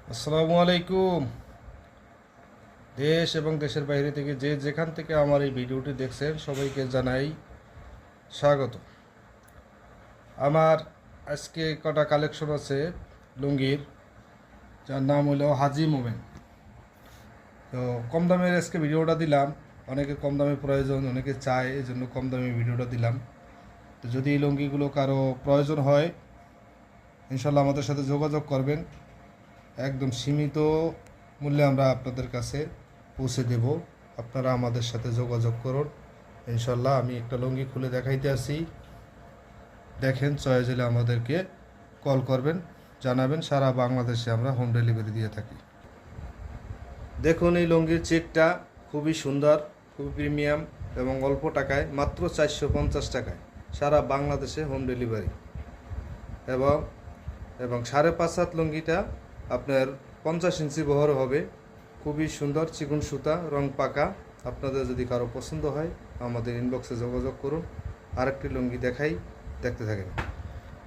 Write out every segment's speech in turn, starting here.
আসসালামু আলাইকুম। দেশ এবং দেশের বাইরে থেকে যে যেখান থেকে আমার এই ভিডিওটি দেখছেন সবাইকে জানাই স্বাগত। আমার আজকে কটা কালেকশন আছে লুঙ্গির, যার নাম হলো হাজি মোমেন। তো কম দামের আজকে ভিডিওটা দিলাম, অনেকে কম দামে প্রয়োজন, অনেকে চায়, এই জন্য কম দামে ভিডিওটা দিলাম। তো যদি এই লুঙ্গিগুলো কারো প্রয়োজন হয় ইনশাল্লাহ আমাদের সাথে যোগাযোগ করবেন। একদম সীমিত মূল্যে আমরা আপনাদের কাছে পৌঁছে দেব। আপনারা আমাদের সাথে যোগাযোগ করুন ইনশাল্লাহ। আমি একটা লুঙ্গি খুলে দেখাইতে আসি, দেখেন, চয়েস হলে আমাদেরকে কল করবেন, জানাবেন। সারা বাংলাদেশে আমরা হোম ডেলিভারি দিয়ে থাকি। দেখুন এই লুঙ্গির চেকটা খুবই সুন্দর, খুবই প্রিমিয়াম এবং অল্প টাকায়, মাত্র 450 টাকায় সারা বাংলাদেশে হোম ডেলিভারি। এবং এবং 5.5 হাত লুঙ্গিটা আপনার 50 ইঞ্চি বহর হবে। খুবই সুন্দর চিকন সুতা, রং পাকা। আপনাদের যদি কারো পছন্দ হয় আমাদের ইনবক্সে যোগাযোগ করুন। আরেকটি লুঙ্গি দেখাই, দেখতে থাকেন।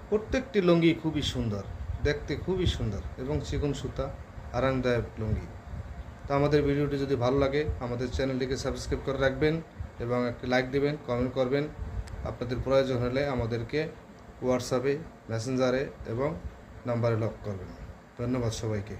প্রত্যেকটি লুঙ্গি খুবই সুন্দর, দেখতে খুবই সুন্দর এবং চিকন সুতা, আরামদায়ক লুঙ্গি। তো আমাদের ভিডিওটি যদি ভালো লাগে আমাদের চ্যানেলটিকে সাবস্ক্রাইব করে রাখবেন এবং একটি লাইক দেবেন, কমেন্ট করবেন। আপনাদের প্রয়োজন হলে আমাদেরকে হোয়াটসঅ্যাপে, মেসেঞ্জারে এবং নাম্বারে লক করবেন। ধন্যবাদ সবাইকে।